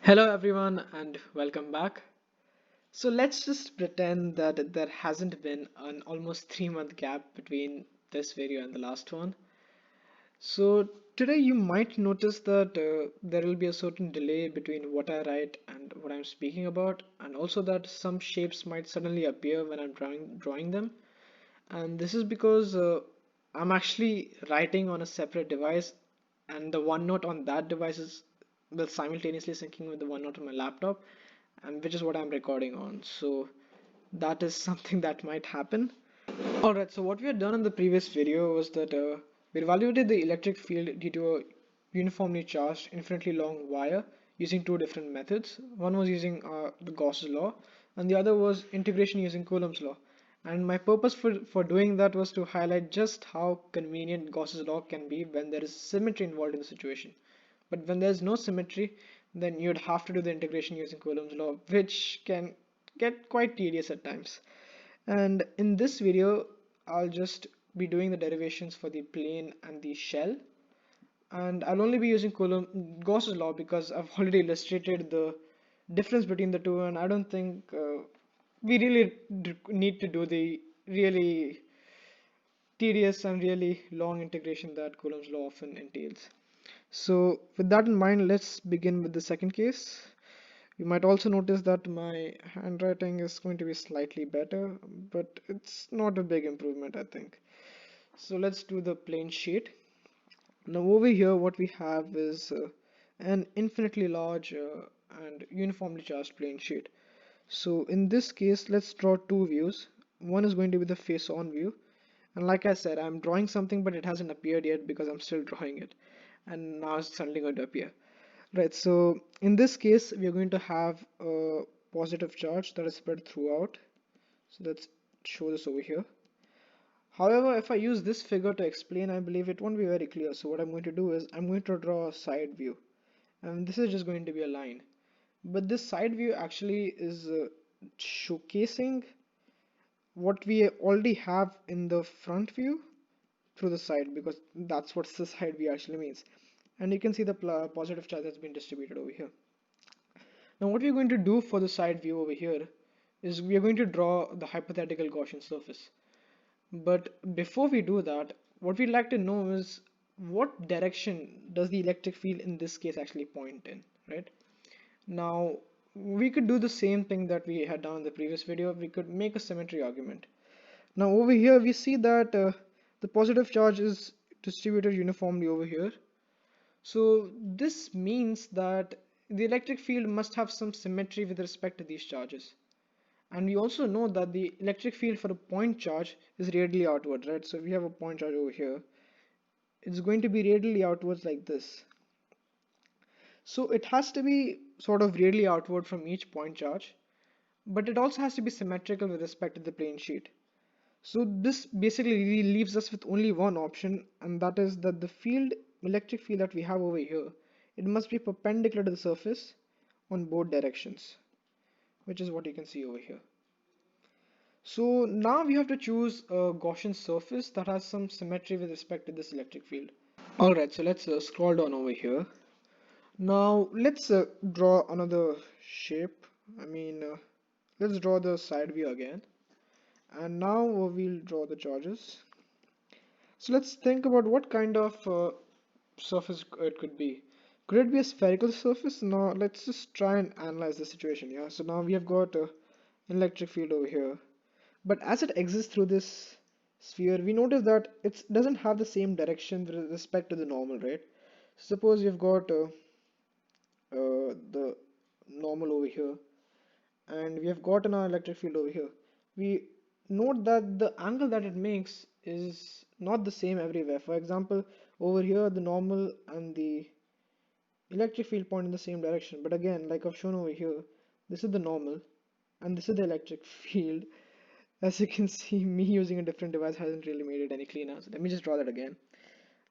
Hello everyone and welcome back. So let's just pretend that there hasn't been an almost 3 month gap between this video and the last one. So today you might notice that there will be a certain delay between what I write and what I'm speaking about, and also that some shapes might suddenly appear when I'm drawing them. And this is because I'm actually writing on a separate device, and the OneNote on that device is will simultaneously syncing with the OneNote on my laptop, and which is what I'm recording on. So that is something that might happen. Alright, so what we had done in the previous video was that we evaluated the electric field due to a uniformly charged, infinitely long wire using two different methods. One was using the Gauss law, and the other was integration using Coulomb's law. And my purpose for doing that was to highlight just how convenient Gauss's law can be when there is symmetry involved in the situation. But when there's no symmetry, then you'd have to do the integration using Coulomb's law, which can get quite tedious at times. And in this video, I'll just be doing the derivations for the plane and the shell. And I'll only be using Gauss's law because I've already illustrated the difference between the two, and I don't think we really need to do the really tedious and really long integration that Coulomb's law often entails. So with that in mind, let's begin with the second case. You might also notice that my handwriting is going to be slightly better, but it's not a big improvement, I think. So let's do the plane sheet. Now over here, what we have is an infinitely large and uniformly charged plane sheet. So in this case, let's draw two views. One is going to be the face-on view. And like I said, I'm drawing something, but it hasn't appeared yet because I'm still drawing it. And now it's suddenly going to appear. Right, so in this case, we are going to have a positive charge that is spread throughout. So let's show this over here. However, if I use this figure to explain, I believe it won't be very clear. So what I'm going to do is I'm going to draw a side view. And this is just going to be a line. But this side view actually is showcasing what we already have in the front view through the side, because that's what the side view actually means. And you can see the positive charge that's been distributed over here. Now what we're going to do for the side view over here is we are going to draw the hypothetical Gaussian surface. But before we do that, what we'd like to know is what direction does the electric field in this case actually point in, right? Now we could do the same thing that we had done in the previous video. We could make a symmetry argument. Now over here we see that the positive charge is distributed uniformly over here. So this means that the electric field must have some symmetry with respect to these charges. And we also know that the electric field for a point charge is radially outward, right? So if we have a point charge over here, it's going to be radially outwards like this. So it has to be sort of radially outward from each point charge, but it also has to be symmetrical with respect to the plane sheet. So this basically leaves us with only one option, and that is that the electric field that we have over here, it must be perpendicular to the surface on both directions, which is what you can see over here. So now we have to choose a Gaussian surface that has some symmetry with respect to this electric field. Alright, so let's scroll down over here. Now let's draw another shape. Let's draw the side view again. And now we'll draw the charges. So let's think about what kind of surface it could be. Could it be a spherical surface? Now let's just try and analyze the situation. Yeah. So now we have got an electric field over here. But as it exists through this sphere, we notice that it doesn't have the same direction with respect to the normal, right? Suppose you've got the normal over here, and we have gotten our electric field over here. We note that the angle that it makes is not the same everywhere. For example, over here the normal and the electric field point in the same direction, but again, like I've shown over here, this is the normal and this is the electric field. As you can see, me using a different device hasn't really made it any cleaner. So let me just draw that again.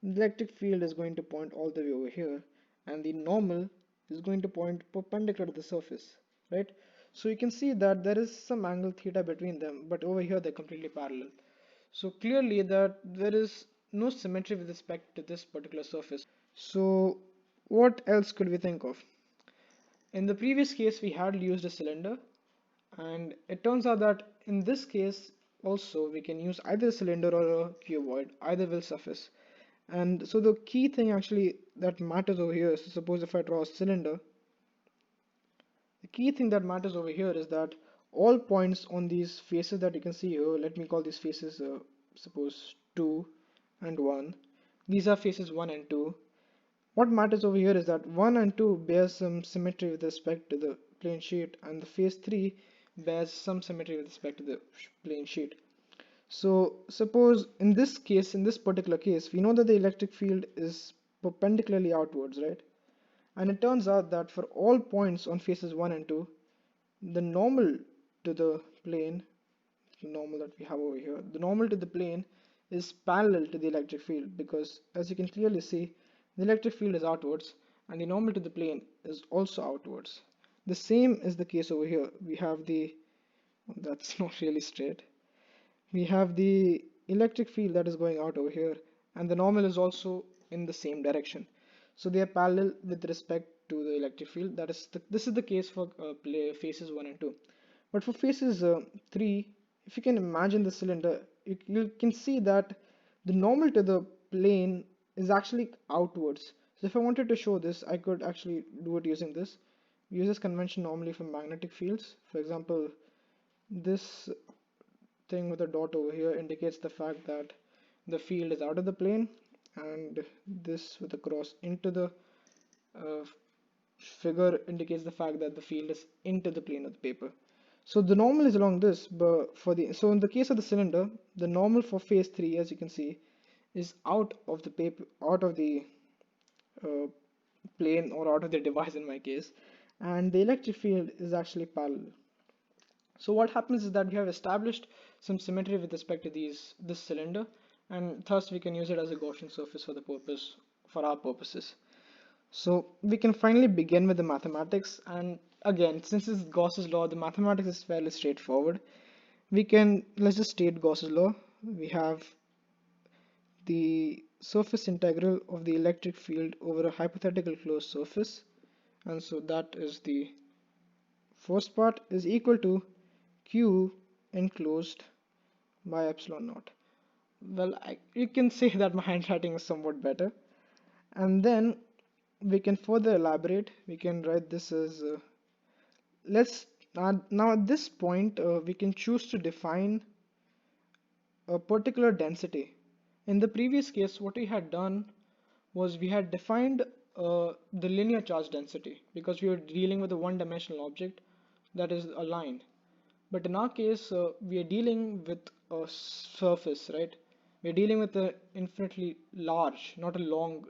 The electric field is going to point all the way over here, and the normal is going to point perpendicular to the surface, right? So you can see that there is some angle theta between them, but over here they're completely parallel. So clearly that there is no symmetry with respect to this particular surface. So what else could we think of? In the previous case, we had used a cylinder, and it turns out that in this case also we can use either a cylinder or a cuboid, either will suffice. And so the key thing actually that matters over here is, suppose if I draw a cylinder, the key thing that matters over here is that all points on these faces that you can see here, let me call these faces suppose 2 and 1. These are faces 1 and 2. What matters over here is that 1 and 2 bears some symmetry with respect to the plane sheet, and the face 3 bears some symmetry with respect to the plane sheet. So suppose in this case, in this particular case, we know that the electric field is perpendicularly outwards, right? And it turns out that for all points on faces 1 and 2, the normal to the plane, the normal that we have over here, the normal to the plane is parallel to the electric field, because as you can clearly see, the electric field is outwards and the normal to the plane is also outwards. The same is the case over here. We have the, that's not really straight. We have the electric field that is going out over here, and the normal is also in the same direction. So they are parallel with respect to the electric field. This is the case for faces 1 and 2. But for faces 3, if you can imagine the cylinder, you can see that the normal to the plane is actually outwards. So if I wanted to show this, I could actually do it using this. We use this convention normally for magnetic fields. For example, this thing with a dot over here indicates the fact that the field is out of the plane, and this with a cross into the uh, figure indicates the fact that the field is into the plane of the paper. So the normal is along this, but so in the case of the cylinder, the normal for phase 3, as you can see, is out of the paper, out of the uh, plane, or out of the device in my case, and the electric field is actually parallel. So what happens is that we have established some symmetry with respect to this cylinder, and thus we can use it as a Gaussian surface for our purposes. So we can finally begin with the mathematics, and again, since it's Gauss's law, the mathematics is fairly straightforward. Let's just state Gauss's law. We have the surface integral of the electric field over a hypothetical closed surface, and so that is the first part is equal to Q enclosed by epsilon naught. Well, you can say that my handwriting is somewhat better. And then we can further elaborate. We can write this as let's now at this point we can choose to define a particular density. In the previous case, what we had done was we had defined the linear charge density because we were dealing with a one-dimensional object that is a line. But in our case, we are dealing with a surface, right? We're dealing with an infinitely large, not a long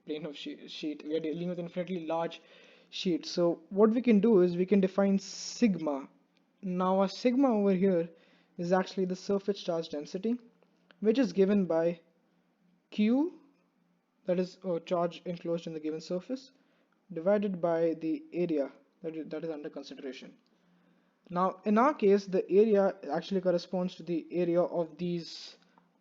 plane of sheet. We are dealing with infinitely large sheet. So what we can do is we can define sigma. Now a sigma over here is actually the surface charge density, which is given by Q, that is a charge enclosed in the given surface, divided by the area that is under consideration. Now, in our case, the area actually corresponds to the area of these.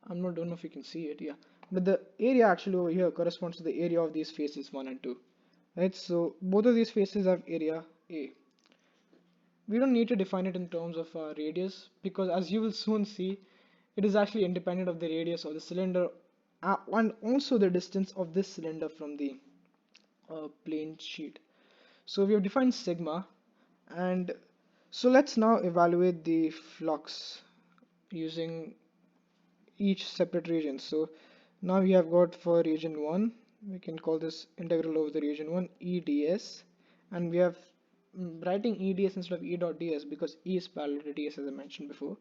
Don't know if you can see it, yeah. But the area actually over here corresponds to the area of these faces 1 and 2. Right? So both of these faces have area A. We don't need to define it in terms of radius because, as you will soon see, it is actually independent of the radius of the cylinder and also the distance of this cylinder from the plane sheet. So we have defined sigma, and so let's now evaluate the flux using each separate region. So now we have got for region 1, we can call this integral over the region 1 EDS, and we have writing EDS instead of E dot ds because E is parallel to ds as I mentioned before,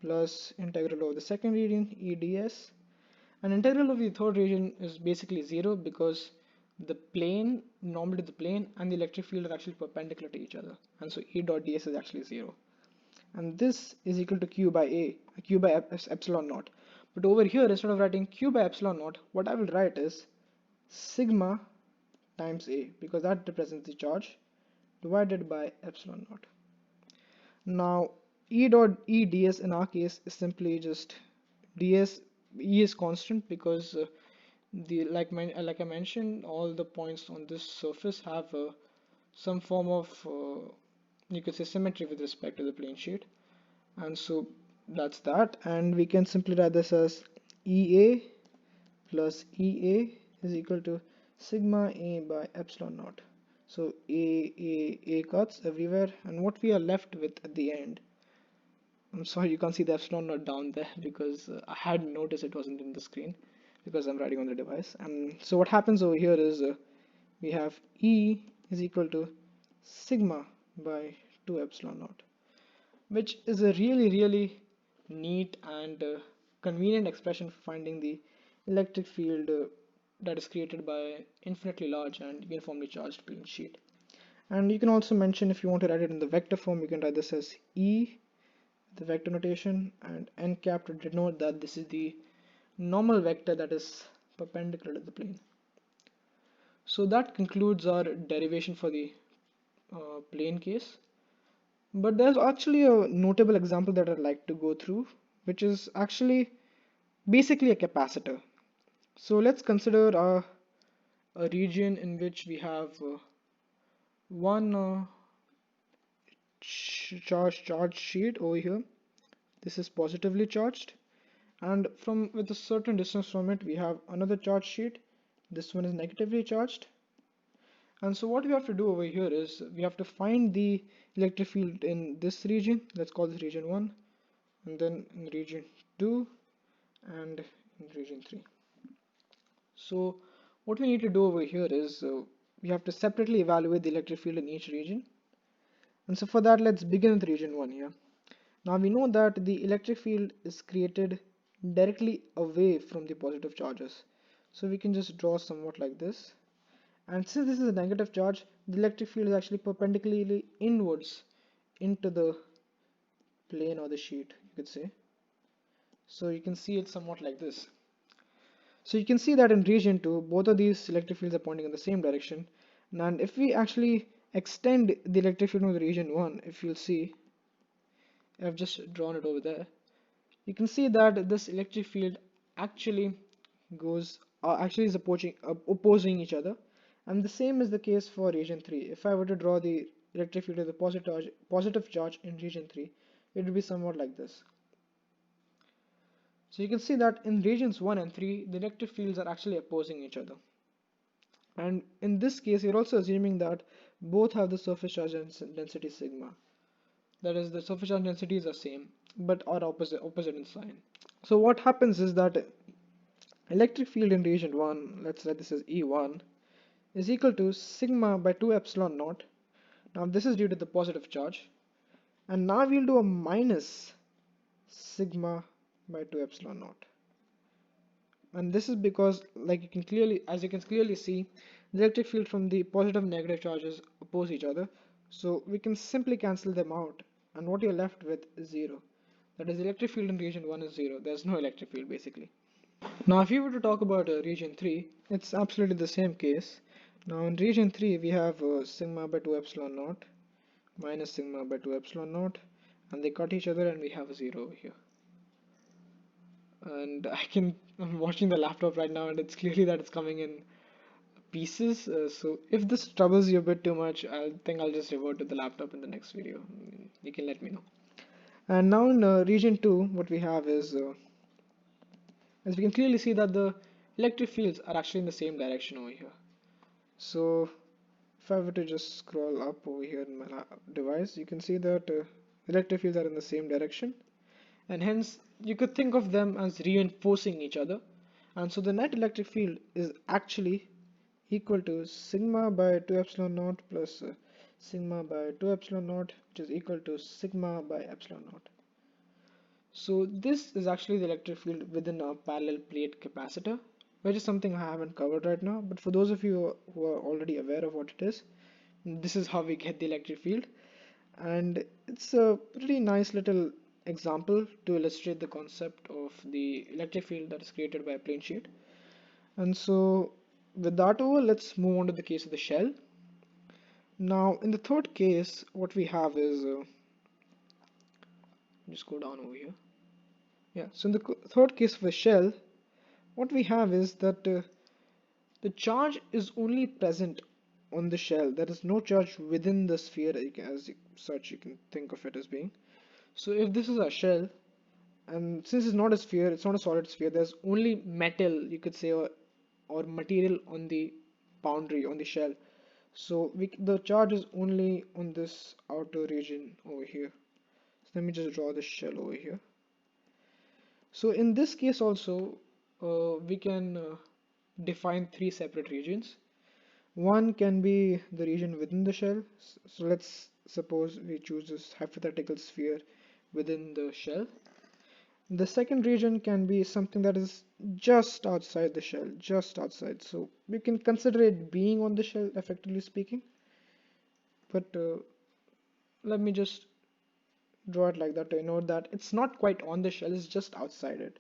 plus integral over the second region EDS, and integral of the third region is basically 0 because the plane, normal to the plane, and the electric field are actually perpendicular to each other, and so E dot ds is actually 0. And this is equal to Q by epsilon naught. But over here, instead of writing Q by epsilon naught, what I will write is sigma times A, because that represents the charge, divided by epsilon naught. Now, E dot E ds in our case is simply just ds. E is constant because like I mentioned, all the points on this surface have some form of you could say symmetry with respect to the plane sheet. And so that's that, and we can simply write this as EA plus EA is equal to sigma A by epsilon naught. So A cuts everywhere, and what we are left with at the end, I'm sorry you can't see the epsilon naught down there because I hadn't noticed it wasn't in the screen because I'm writing on the device. And so what happens over here is we have E is equal to sigma by 2 epsilon naught, which is a really neat and convenient expression for finding the electric field that is created by infinitely large and uniformly charged plane sheet. And you can also mention, if you want to write it in the vector form, you can write this as E, the vector notation, and n cap to denote that this is the normal vector that is perpendicular to the plane. So that concludes our derivation for the plane case. But there's actually a notable example that I'd like to go through, which is actually basically a capacitor. So let's consider a region in which we have one charge sheet over here. This is positively charged, and from with a certain distance from it we have another charge sheet. This one is negatively charged. And so what we have to do over here is we have to find the electric field in this region. Let's call this region 1, and then in region 2, and in region 3. So what we need to do over here is we have to separately evaluate the electric field in each region. And so for that, let's begin with region 1 here. Now we know that the electric field is created directly away from the positive charges. So we can just draw somewhat like this. And since this is a negative charge, the electric field is actually perpendicularly inwards into the plane or the sheet, you could say. So you can see it somewhat like this. So you can see that in region 2, both of these electric fields are pointing in the same direction. And if we actually extend the electric field from the region 1, if you'll see, I've just drawn it over there, you can see that this electric field actually goes, actually is opposing each other. And the same is the case for region 3. If I were to draw the electric field of the positive charge in region 3, it would be somewhat like this. So you can see that in regions 1 and 3, the electric fields are actually opposing each other. And in this case, you're also assuming that both have the surface charge density sigma. That is, the surface charge densities are same, but are opposite in sign. So what happens is that electric field in region 1, let's write this as E1, is equal to sigma by 2 epsilon naught. Now this is due to the positive charge. And now we'll do a minus sigma by 2 epsilon naught. And this is because, like you can clearly see, the electric field from the positive and negative charges oppose each other. So we can simply cancel them out, and what you're left with is 0. That is, the electric field in region 1 is 0. There's no electric field basically. Now if you were to talk about region 3, it's absolutely the same case. Now in region 3 we have sigma by 2 epsilon naught minus sigma by 2 epsilon naught, and they cut each other and we have a 0 over here. And I'm watching the laptop right now and it's clearly that it's coming in pieces. So if this troubles you a bit too much, I think I'll just revert to the laptop in the next video. You can let me know. And now in region 2, what we have is, as we can clearly see that the electric fields are actually in the same direction over here. So if I were to just scroll up over here in my device, you can see that electric fields are in the same direction. And hence you could think of them as reinforcing each other, and so the net electric field is actually equal to sigma by 2 epsilon naught plus sigma by 2 epsilon naught, which is equal to sigma by epsilon naught. So this is actually the electric field within a parallel plate capacitor, which is something I haven't covered right now, but for those of you who are already aware of what it is, this is how we get the electric field. And it's a pretty nice little example to illustrate the concept of the electric field that is created by a plane sheet. And so with that over, let's move on to the case of the shell. Now in the third case, what we have is just go down over here. Yeah, so in the third case of a shell, what we have is that the charge is only present on the shell. There is no charge within the sphere as such you can think of it as being. So if this is a shell, and since it's not a sphere, it's not a solid sphere, there's only metal, you could say, or material on the boundary, on the shell. So the charge is only on this outer region over here. So let me just draw the shell over here. So in this case also, we can define three separate regions. One can be the region within the shell. So let's suppose we choose this hypothetical sphere within the shell. The second region can be something that is just outside the shell, just outside. So we can consider it being on the shell, effectively speaking. But let me just draw it like that to denote that it's not quite on the shell, it's just outside it.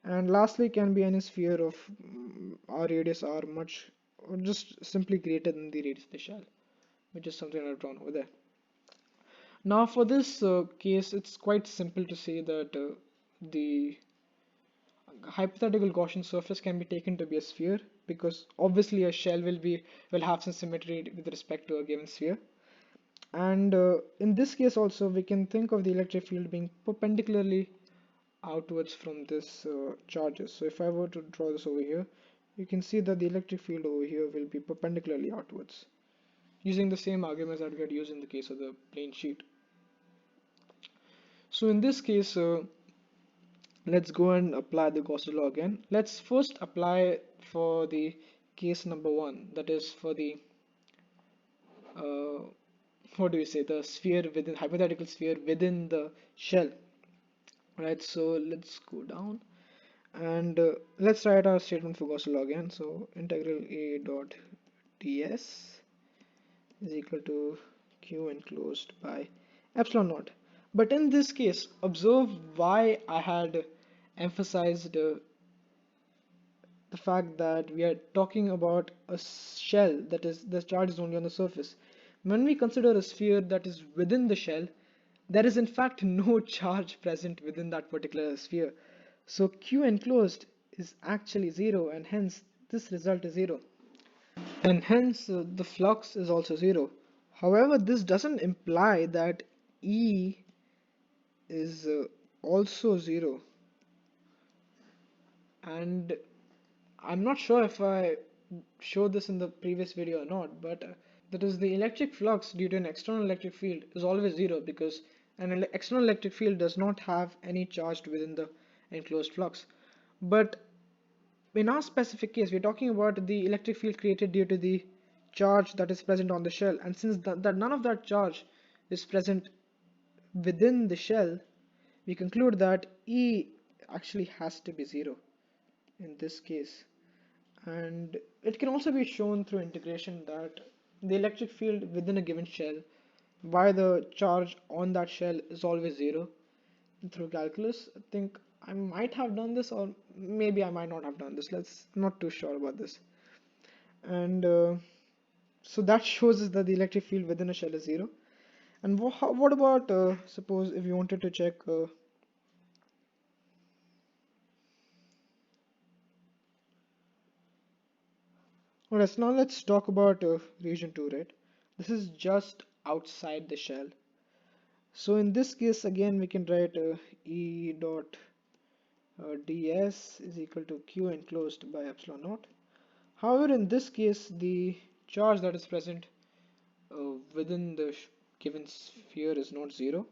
And lastly can be any sphere of our radius r much or just simply greater than the radius of the shell, which is something I've drawn over there. Now for this case, it's quite simple to say that the hypothetical Gaussian surface can be taken to be a sphere, because obviously a shell will have some symmetry with respect to a given sphere. And in this case also we can think of the electric field being perpendicularly outwards from this charges. So if I were to draw this over here, you can see that the electric field over here will be perpendicularly outwards, using the same arguments that we had used in the case of the plane sheet. So in this case, let's go and apply the Gauss law again. Let's first apply for the case number one, that is for the uh, what do we say, the sphere within, hypothetical sphere within the shell. Right, so let's go down and let's write our statement for Gauss law again. So integral a dot ds is equal to q enclosed by epsilon naught. But in this case, observe why I had emphasized the fact that we are talking about a shell, that is, the charge is only on the surface. When we consider a sphere that is within the shell, there is in fact no charge present within that particular sphere. So Q enclosed is actually zero, and hence this result is zero. And hence the flux is also zero. However, this doesn't imply that E is also zero. And I'm not sure if I showed this in the previous video or not, but that is, the electric flux due to an external electric field is always zero, because an external electric field does not have any charge within the enclosed flux. But in our specific case, we're talking about the electric field created due to the charge that is present on the shell, and since that none of that charge is present within the shell, we conclude that E actually has to be zero in this case. And it can also be shown through integration that the electric field within a given shell, why the charge on that shell is always zero. Through calculus, I think I might have done this, or maybe I might not have done this. Let's not too sure about this. And so that shows us that the electric field within a shell is zero. And what about suppose if you wanted to check alright, so now let's talk about region 2, right? This is just outside the shell. So in this case, again, we can write E dot ds is equal to q enclosed by epsilon naught. However, in this case, the charge that is present within the given sphere is not zero.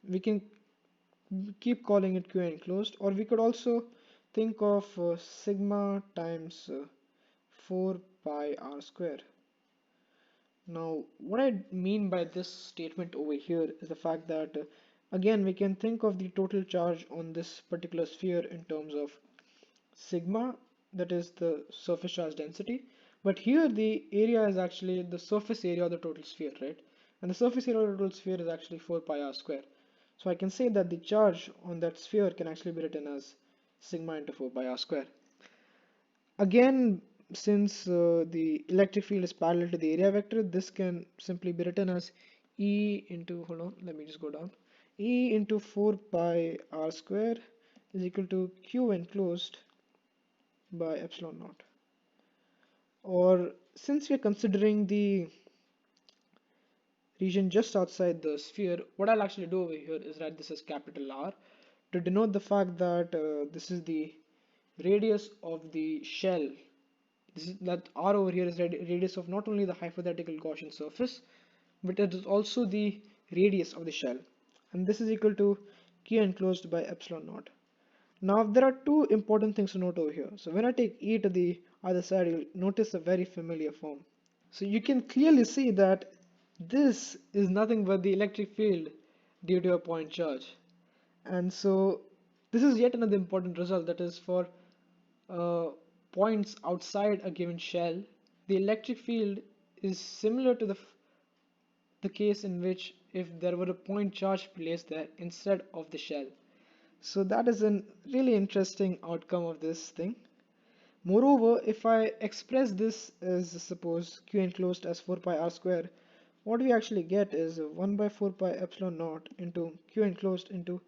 We can keep calling it q enclosed, or we could also think of sigma times 4 pi r square. Now, what I mean by this statement over here is the fact that, again, we can think of the total charge on this particular sphere in terms of sigma, that is the surface charge density. But here the area is actually the surface area of the total sphere, right? And the surface area of the total sphere is actually 4 pi r square. So I can say that the charge on that sphere can actually be written as sigma into 4 pi r square. Again, since the electric field is parallel to the area vector, this can simply be written as E into, hold on, let me just go down. E into 4 pi r square is equal to Q enclosed by epsilon naught. Or since we're considering the region just outside the sphere, what I'll actually do over here is write this as capital R to denote the fact that this is the radius of the shell. This is that R over here is radius of not only the hypothetical Gaussian surface, but it is also the radius of the shell. And this is equal to Q enclosed by epsilon naught. Now there are two important things to note over here. So when I take E to the other side, you'll notice a very familiar form. So you can clearly see that this is nothing but the electric field due to a point charge. And so this is yet another important result, that is for uh, points outside a given shell, the electric field is similar to the case in which if there were a point charge placed there instead of the shell. So that is a really interesting outcome of this thing. Moreover, if I express this as suppose Q enclosed as 4 pi r square, what we actually get is 1 by 4 pi epsilon naught into Q enclosed into,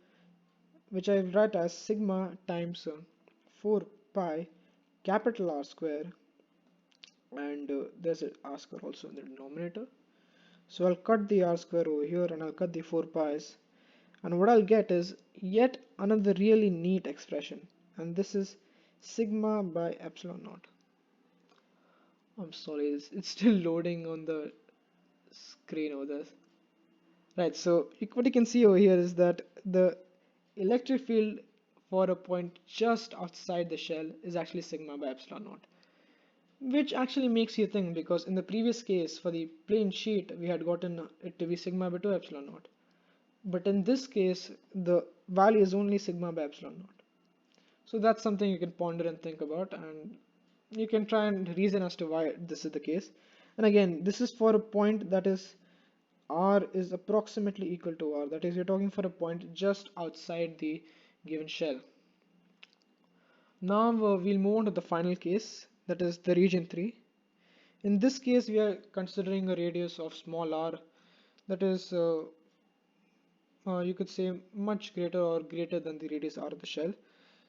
which I write as sigma times 4 pi capital R square, and there's an R square also in the denominator. So I'll cut the R square over here and I'll cut the 4 pi's, and what I'll get is yet another really neat expression, and this is sigma by epsilon naught. I'm sorry, it's still loading on the screen over there. Right, so what you can see over here is that the electric field for a point just outside the shell is actually sigma by epsilon naught, which actually makes you think, because in the previous case for the plain sheet we had gotten it to be sigma by 2 epsilon naught, but in this case the value is only sigma by epsilon naught. So that's something you can ponder and think about, and you can try and reason as to why this is the case. And again, this is for a point that is R is approximately equal to R, that is you're talking for a point just outside the given shell. Now we'll move on to the final case, that is the region 3. In this case we are considering a radius of small r that is you could say much greater or greater than the radius r of the shell.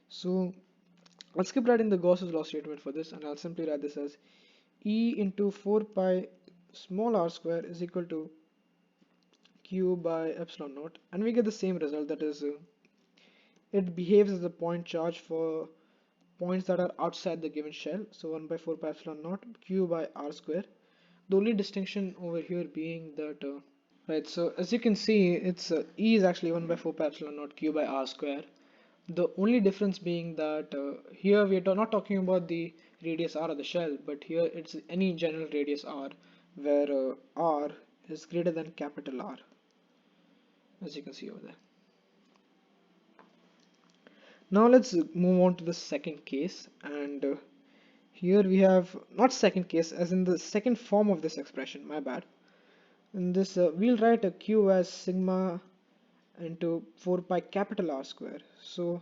So I'll skip writing the Gauss's law statement for this, and I'll simply write this as E into 4 pi small r square is equal to Q by epsilon naught, and we get the same result, that is it behaves as a point charge for points that are outside the given shell. So 1 by 4 pi epsilon naught Q by r square. The only distinction over here being that right, so as you can see, it's E is actually 1 by 4 pi epsilon naught Q by r square. The only difference being that here we are not talking about the radius r of the shell, but here it's any general radius r, where r is greater than capital R, as you can see over there. Now let's move on to the second case, and here we have, not second case as in the second form of this expression, my bad. In this we'll write a Q as sigma into 4 pi capital R square. So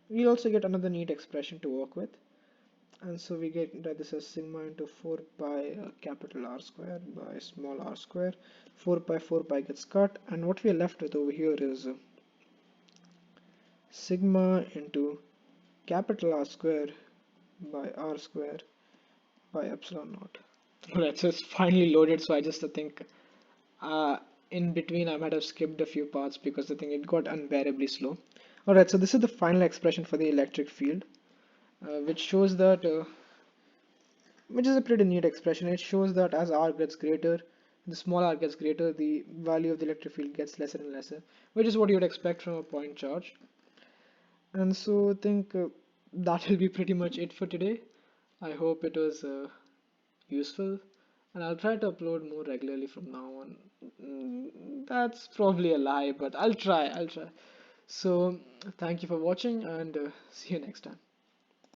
we'll also get another neat expression to work with, and so we get that this as sigma into 4 pi capital R square by small r square. 4 pi gets cut, and what we are left with over here is sigma into capital R square by r square by epsilon naught. Alright, so it's finally loaded, so I just think in between I might have skipped a few parts because I think it got unbearably slow. Alright, so this is the final expression for the electric field, which shows that which is a pretty neat expression. It shows that as r gets greater, the small r gets greater, the value of the electric field gets lesser and lesser, which is what you would expect from a point charge. And so I think that will be pretty much it for today. I hope it was useful, and I'll try to upload more regularly from now on. That's probably a lie, but I'll try. So thank you for watching, and see you next time.